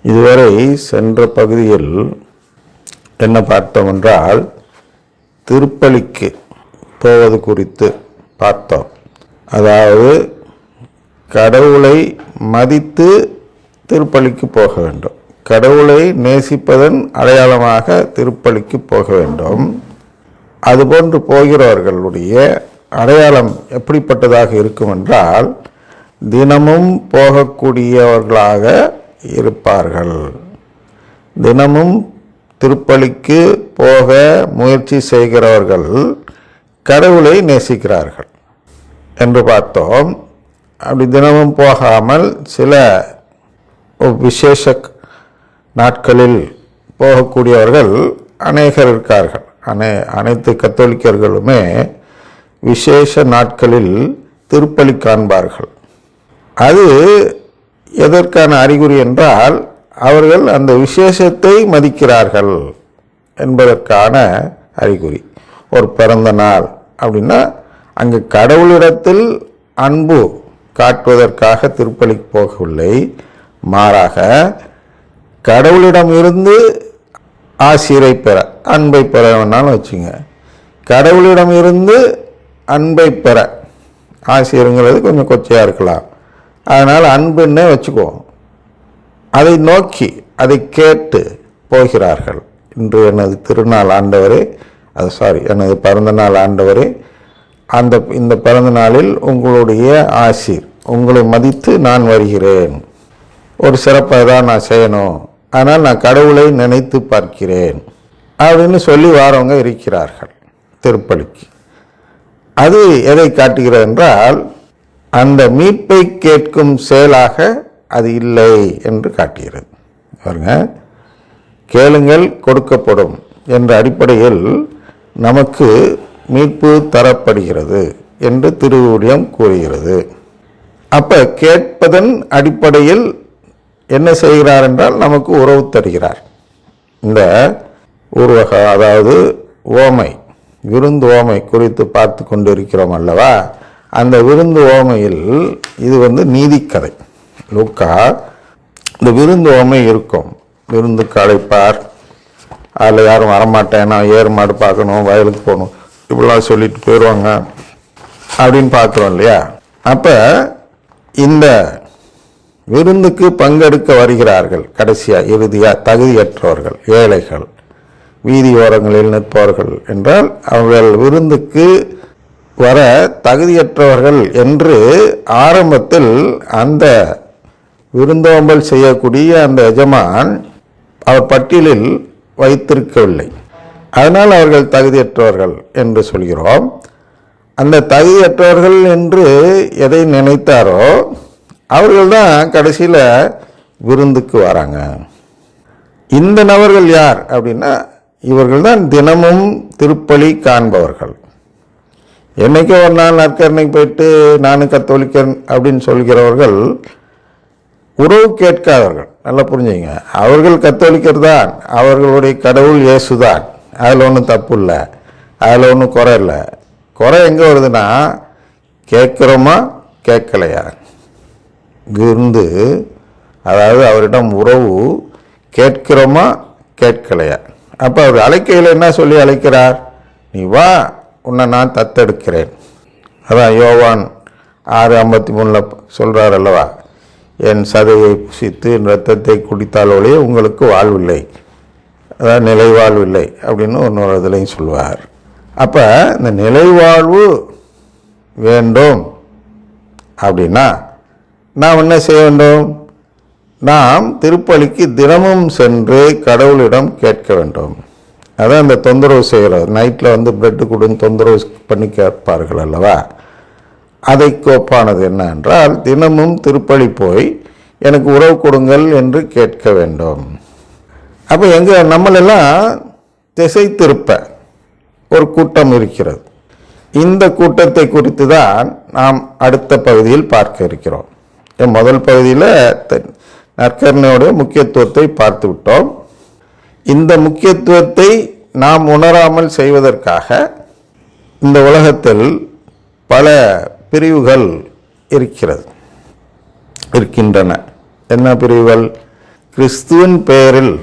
இதுவரை சென்ற பகுதியில் என்ன பார்த்தோம் என்றால், திருப்பலிக்கு போவது குறித்து பார்த்தோம். அதாவது கடவுளை மதித்து திருப்பலிக்கு போக வேண்டும், கடவுளை நேசிப்பதன் அடையாளமாக திருப்பலிக்கு போக வேண்டும். அதுபோன்று போகிறவர்களுடைய அடையாளம் எப்படிப்பட்டதாக இருக்கும் என்றால், தினமும் போகக்கூடியவர்களாக இருப்பார்கள். தினமும் திருப்பலிக்கு போக முயற்சி செய்கிறவர்கள் கடவுளை நேசிக்கிறார்கள் என்று பார்த்தோம். அப்படி தினமும் போகாமல் சில விசேஷ நாட்களில் போகக்கூடியவர்கள் அநேகர் இருக்கார்கள். அனைத்து கத்தோலிக்கர்களுமே விசேஷ நாட்களில் திருப்பலி காண்பார்கள். அது எதற்கான அறிகுறி என்றால், அவர்கள் அந்த விசேஷத்தை மதிக்கிறார்கள் என்பதற்கான அறிகுறி. ஒரு பிறந்த நாள் அப்படின்னா அங்கு கடவுளிடத்தில் அன்பு காட்டுவதற்காக திருப்பலிக்கு போகவில்லை, மாறாக கடவுளிடம் இருந்து ஆசிரை பெற, அன்பை பெற வேணாலும் வச்சுங்க. கடவுளிடம் இருந்து அன்பை பெற, ஆசிரியருங்கிறது கொஞ்சம் கொச்சையாக இருக்கலாம், அதனால் அன்புன்னே வச்சுக்குவோம். அதை நோக்கி அதை கேட்டு போகிறார்கள். இன்று எனது திருநாள் ஆண்டவரே, எனது பிறந்த நாள் ஆண்டவரே, இந்த பிறந்த நாளில் உங்களுடைய ஆசீர், உங்களை மதித்து நான் வருகிறேன், ஒரு சிறப்பாக தான் நான் செய்யணும், ஆனால் நான் கடவுளை நினைத்து பார்க்கிறேன் அப்படின்னு சொல்லி வாரவங்க இருக்கிறார்கள் திருப்பலிக்கு. அது எதை காட்டுகிறது என்றால், அந்த மீட்பை கேட்கும் செயலாக அது இல்லை என்று காட்டுகிறது. பாருங்க, கேளுங்கள் கொடுக்கப்படும் என்ற அடிப்படையில் நமக்கு மீட்பு தரப்படுகிறது என்று திருவிவிலியம் கூறுகிறது. அப்ப கேட்பதன் அடிப்படையில் என்ன செய்கிறார் என்றால், நமக்கு உறவு தருகிறார். இந்த ஊர்வக, அதாவது ஓமை, விருந்து ஓமை குறித்து பார்த்து கொண்டிருக்கிறோம் அல்லவா? அந்த விருந்து ஓமையில் இது நீதிக்கதை. லூக்கா இந்த விருந்து ஓமை இருக்கும். விருந்துக்கு அழைப்பார், அதில் யாரும் வரமாட்டேன், நான் ஏறு மாடு பார்க்கணும், வயலுக்கு போகணும், இப்படிலாம் சொல்லிட்டு போயிடுவாங்க அப்படின்னு பார்க்குறோம் இல்லையா? அப்போ இந்த விருந்துக்கு பங்கெடுக்க வருகிறார்கள் கடைசியாக, இறுதியாக தகுதியற்றவர்கள், ஏழைகள், வீதி ஓரங்களில் நிற்பவர்கள் என்றால் அவர்கள் விருந்துக்கு வர தகுதியற்றவர்கள் என்று ஆரம்பத்தில் அந்த விருந்தோம்பல் செய்யக்கூடிய அந்த எஜமான் அவர் பட்டியலில் வைத்திருக்கவில்லை. அதனால் அவர்கள் தகுதியற்றவர்கள் என்று சொல்கிறோம். அந்த தகுதியற்றவர்கள் என்று எதை நினைத்தாரோ அவர்கள் தான் கடைசியில் விருந்துக்கு வராங்க. இந்த நபர்கள் யார் அப்படின்னா, இவர்கள் தான் தினமும் திருப்பலி காண்பவர்கள். என்னைக்கோ ஒரு நாள் நற்கரணைக்கு போயிட்டு நானும் கத்தோலிக்கன் அப்படின்னு சொல்கிறவர்கள் உறவு கேட்காதவர்கள். நல்லா புரிஞ்சுங்க, அவர்கள் கத்தோலிக்கர் தான், அவர்களுடைய கடவுள் இயேசு தான், அதில் ஒன்றும் தப்பு இல்லை, அதில் ஒன்றும் குறை இல்லை. குறை எங்கே வருதுன்னா, கேட்குறோமா கேட்கலையா. விருந்து, அதாவது அவரிடம் உறவு கேட்கிறோமா கேட்கலையா. அப்போ அவர் அழைக்கையில் என்ன சொல்லி அழைக்கிறார்? நீ வா, உன்னை நான் தத்தெடுக்கிறேன். அதான் யோவான் 6:53 சொல்கிறார் அல்லவா, என் சதையை புசித்து என் ரத்தத்தை குடித்தால் ஒழிய உங்களுக்கு வாழ்வில்லை, அதாவது நிலைவாழ்வில்லை அப்படின்னு இன்னொரு இதுலையும் சொல்லுவார். அப்போ இந்த நிலைவாழ்வு வேண்டும் அப்படின்னா நாம் என்ன செய்ய வேண்டும்? நாம் திருப்பலிக்கு தினமும் சென்று கடவுளிடம் கேட்க வேண்டும். அதான் இந்த தொந்தரவு செய்கிறது. நைட்டில் பிரெட்டு கொடுன்னு தொந்தரவு பண்ணி கேட்பார்கள் அல்லவா? அதை கோப்பானது என்ன என்றால், தினமும் திருப்பலி போய் எனக்கு உறவு கொடுங்கள் என்று கேட்க வேண்டும். அப்போ நம்மளெல்லாம் திசை திருப்ப ஒரு கூட்டம் இருக்கிறது. இந்த கூட்டத்தை குறித்து தான் நாம் அடுத்த பகுதியில் பார்க்க இருக்கிறோம். முதல் பகுதியில் நற்கருணையோட முக்கியத்துவத்தை பார்த்து விட்டோம். இந்த முக்கியத்துவத்தை நாம் உணராமல் செய்வதற்காக இந்த உலகத்தில் பல பிரிவுகள் இருக்கின்றன. என்ன பிரிவுகள்? கிறிஸ்துவின் பெயரில்